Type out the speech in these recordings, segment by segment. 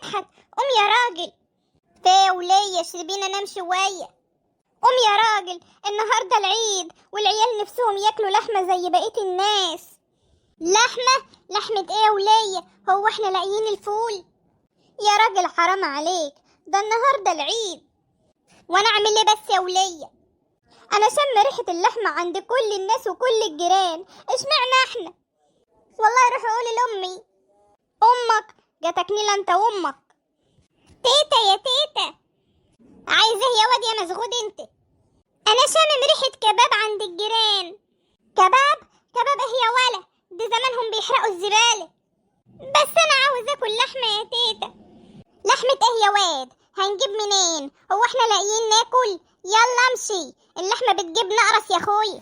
مدحت، قوم يا راجل. في ولية شربينا نام شوية. قوم يا راجل، النهاردة العيد والعيال نفسهم ياكلوا لحمة زي بقية الناس. لحمة ايه يا ولية؟ هو احنا لاقيين الفول؟ يا راجل حرام عليك، ده النهاردة العيد. وانا اعمل ايه بس يا ولية؟ انا شم ريحة اللحمة عند كل الناس وكل الجيران، اشمعنى احنا؟ والله روح قولي لامي. امك جاتك نيلة انت وامك. تيتا يا تيتا، عايزه يا واد يا مسغود انت؟ انا شامم ريحة كباب عند الجيران. كباب ايه يا ولا؟ دي زمانهم بيحرقوا الزبالة. بس انا عاوز اكل لحمة يا تيتا. لحمة ايه يا واد؟ هنجيب منين؟ هو احنا لاقيين ناكل؟ يلا امشي، اللحمة بتجيب نقرس يا اخويا.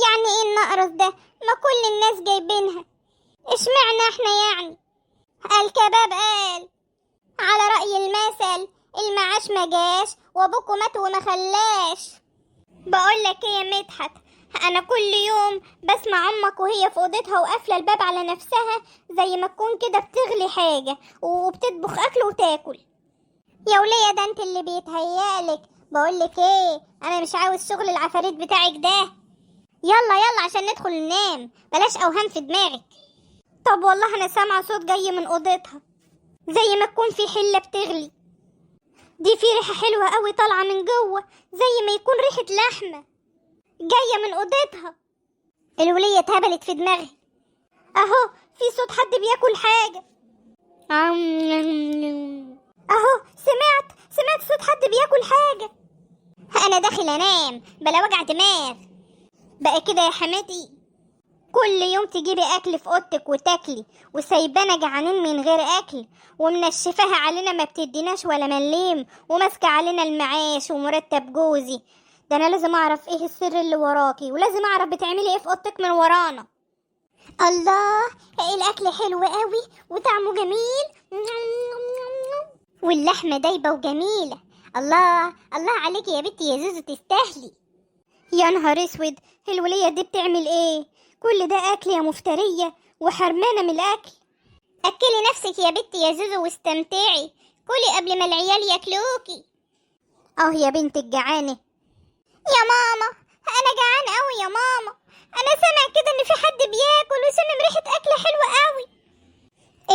يعني ايه النقرس ده؟ ما كل الناس جايبينها، اشمعنى احنا يعني؟ الكباب قال على رأي المثل، المعاش ما جاش وابوكوا مات وما خلاش. بقولك ايه يا مدحت، انا كل يوم بسمع امك وهي في اوضتها وقافله الباب على نفسها زي ما تكون كده بتغلي حاجه وبتطبخ اكل وتاكل. يا وليه ده انت اللي بيتهيألك. بقولك ايه، انا مش عاوز شغل العفاريت بتاعك ده. يلا عشان ندخل ننام، بلاش اوهام في دماغك. طب والله انا سامعه صوت جاي من اوضتها زي ما تكون في حله بتغلي. دي في ريحه حلوه قوي طالعه من جوه، زي ما يكون ريحه لحمه جايه من اوضتها. الوليه اتهبلت في دماغي. اهو في صوت حد بياكل حاجه. اهو سمعت صوت حد بياكل حاجه. انا داخل انام بلا وجع دماغ. بقى كده يا حماتي، كل يوم تجيبي اكل في اوضتك وتاكلي وسايبانا جعانين من غير اكل، ومنشفاها علينا ما بتديناش ولا مليم، وماسكه علينا المعاش ومرتب جوزي. ده انا لازم اعرف ايه السر اللي وراكي، ولازم اعرف بتعملي ايه في اوضتك من ورانا. الله، الاكل حلو قوي وطعمه جميل، واللحمه دايبه وجميله. الله عليكي يا بنتي يا زوزو، تستاهلي. يا نهار اسود، الوليه دي بتعمل ايه؟ كل ده اكل يا مفتريه وحرمانه من الاكل. اكلي نفسك يا بنتي يا زوزو واستمتعي، كلي قبل ما العيال ياكلوكي. يا بنت الجعانه. يا ماما انا جعان قوي يا ماما، انا سامع كده ان في حد بياكل وسامم ريحه اكل حلوه قوي.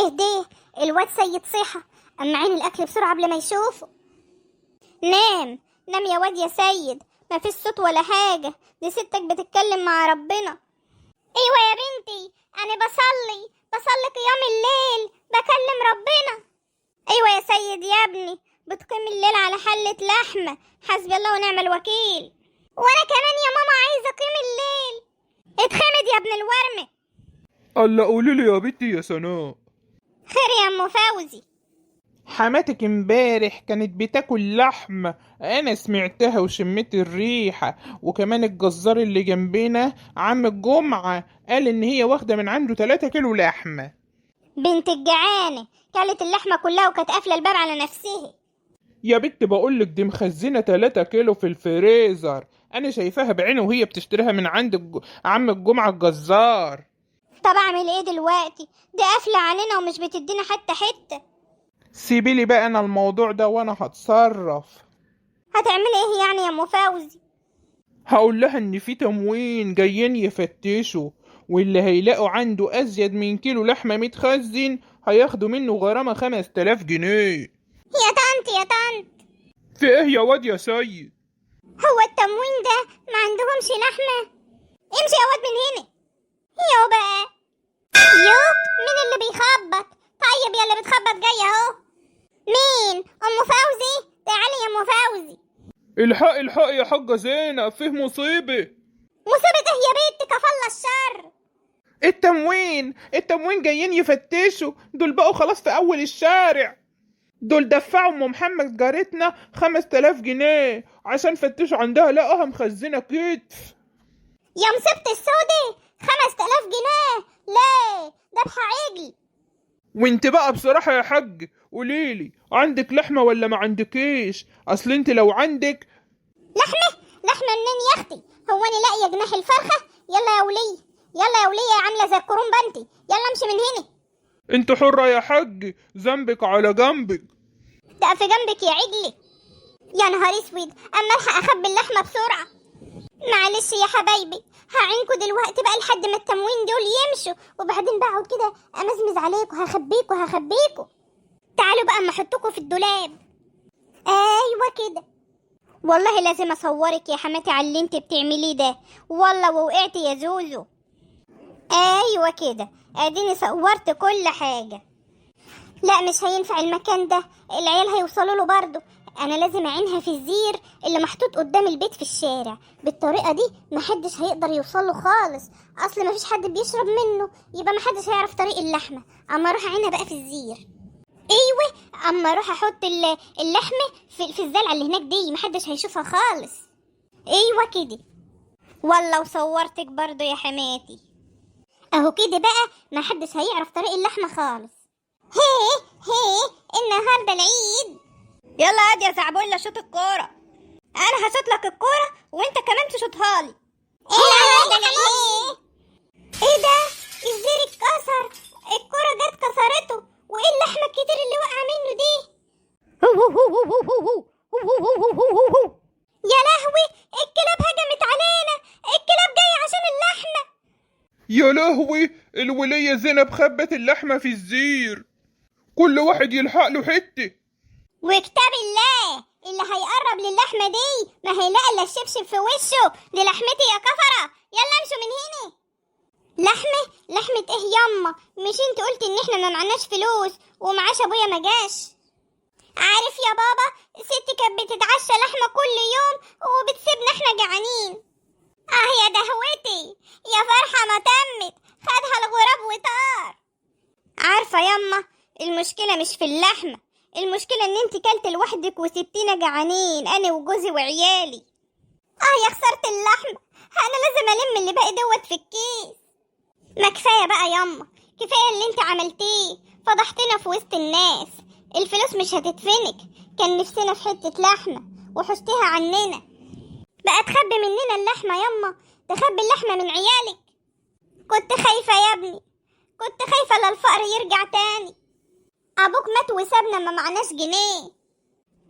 اهديه، الواد سيد صحى، امعين الاكل بسرعه قبل ما يشوفه. نام يا واد يا سيد، ما فيش صوت ولا حاجه، دي ستك بتتكلم مع ربنا. ايوه يا بنتي، انا بصلي قيام الليل، بكلم ربنا. ايوه يا سيد يا ابني، بتقيم الليل على حله لحمه، حسبي الله ونعم الوكيل. وانا كمان يا ماما عايزه اقيم الليل. اتخمد يا ابن الورمه. الله، قوليلي يا بنتي يا سناء. خير يا ام فوزي؟ حماتك امبارح كانت بتاكل لحمة، انا سمعتها وشميت الريحة، وكمان الجزار اللي جنبنا عم الجمعة قال ان هي واخدة من عنده 3 كيلو لحمة. بنت الجعانه كلت اللحمه كلها وكانت قافله الباب على نفسها. يا بنت بقولك دي مخزنة 3 كيلو في الفريزر، انا شايفاها بعيني وهي بتشتريها من عند عم الجمعة الجزار. طب اعمل ايه دلوقتي؟ دي قافله علينا ومش بتدينا حتى حته. سيبيلي بقى انا الموضوع ده وانا هتصرف. هتعملي ايه يعني يا ام فوزي؟ هقول لها ان في تموين جايين يفتشوا، واللي هيلاقوا عنده ازيد من كيلو لحمة متخزن هياخدوا منه غرامة 5000 جنيه. يا طنط. في ايه يا واد يا سيد؟ هو التموين ده ما عندهمش لحمه؟ امشي يا واد من هنا. يو بقى، مين اللي بيخبط؟ طيب يا اللي بتخبط جاي اهو. مين؟ ام فوزي؟ تعالي يا ام فوزي. الحق يا حاجة زينة، فيه مصيبة. مصيبة ايه يا بنت؟ كفالة الشر. التموين جايين يفتشوا، دول بقوا خلاص في اول الشارع. دول دفعوا ام محمد جارتنا 5000 جنيه عشان فتشوا عندها لقوها مخزنة كتف. يا مصيبة السودة، 5000 جنيه؟ ليه؟ دبح عجل. وانت بقى بصراحة يا حاج قوليلي، عندك لحمة ولا ما عندكيش؟ اصل انت لو عندك. لحمة منين يا اختي؟ هو انا لاقية جناح الفرخة؟ يلا يا ولية عاملة زي الكرومبة انتي، يلا امشي من هنا. انت حرة يا حاج، ذنبك على جنبك. ده في جنبك يا عجلي. يا نهار اسود، اما الحق اخبي اللحمه بسرعه. معلش يا حبايبي، هعينكوا دلوقتي بقى لحد ما التموين دول يمشوا، وبعدين بقعد كده امزمز عليكوا، هخبيكوا. تعالوا بقى اما احطكوا في الدولاب. ايوه كده. والله لازم اصورك يا حماتي على اللي انت بتعمليه ده، والله ووقعت يا زوزو. ايوه كده، اديني صورت كل حاجه. لا مش هينفع المكان ده، العيال هيوصلوا له برضه. انا لازم اعينها في الزير اللي محطوط قدام البيت في الشارع. بالطريقه دي محدش هيقدر يوصل له خالص، اصل مفيش حد بيشرب منه، يبقى محدش هيعرف طريق اللحمه. اما اروح اعينها بقى في الزير. ايوه، اما اروح احط اللحمه في الزلعه اللي هناك دي، محدش هيشوفها خالص. ايوه كده. والله وصورتك برضه يا حماتي. اهو كده بقى محدش هيعرف طريق اللحمه خالص. هي النهارده العيد. يلا عاد يا زعبولة شوط الكورة. انا هشوط لك الكورة وانت كمان تشوطها لي. النهارده العيد. ايه ده؟ الزير اتكسر، الكورة جت كسرته، وايه اللحمة الكتير اللي وقع منه دي؟ يا لهوي، الكلاب هجمت علينا، الكلاب جاية عشان اللحمة. يا لهوي، الولية زينب خبت اللحمة في الزير، كل واحد يلحق له حتة. وكتاب الله اللي هيقرب للحمة دي ما هيلاقي الا الشبشب في وشه. دي لحمتي يا كفرة، يلا امشوا من هنا. لحمة ايه ياما؟ مش انت قلت ان احنا ما معناش فلوس ومعاش ابويا ما جاش؟ عارف يا بابا، ستي كانت بتتعشى لحمة كل يوم وبتسيبنا احنا جعانين. اه يا دهوتي، يا فرحة ما تمت، خدها الغراب وطار. عارفة ياما، المشكلة مش في اللحمة، المشكلة ان انت كلت لوحدك وسبتينا جعانين انا وجوزي وعيالي. اه يا خسارة اللحمة، انا لازم الم اللي باقي دوت في الكيس. ما كفاية بقى ياما، كفاية اللي انت عملتيه، فضحتنا في وسط الناس. الفلوس مش هتدفنك، كان نفسنا في حتة لحمة وحشتها عننا. بقى تخبي مننا اللحمة ياما، تخبي اللحمة من عيالك. كنت خايفة يا ابني، كنت خايفة لا الفقر يرجع تاني. ابوك مات وسابنا ما معناش جنيه.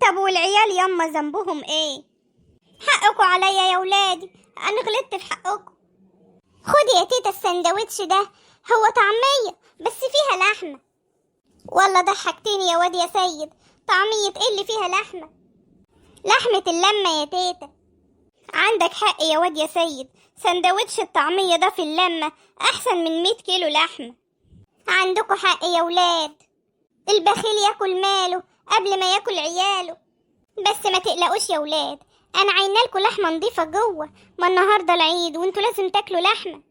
طب والعيال ياما ذنبهم ايه؟ حقكوا عليا يا ولادي، انا غلطت في حقكوا. خدي يا تيتا السندوتش ده، هو طعمية بس فيها لحمة. والله ضحكتيني يا واد يا سيد، طعمية ايه اللي فيها لحمة؟ لحمة اللمة يا تيتا. عندك حق يا واد يا سيد، سندوتش الطعمية ده في اللمة احسن من 100 كيلو لحمة. عندكوا حق يا ولاد، البخيل ياكل ماله قبل ما ياكل عياله. بس ما تقلقوش يا ولاد، انا عاينالكوا لحمة نضيفة جوه، ما النهاردة العيد وانتوا لازم تاكلوا لحمة.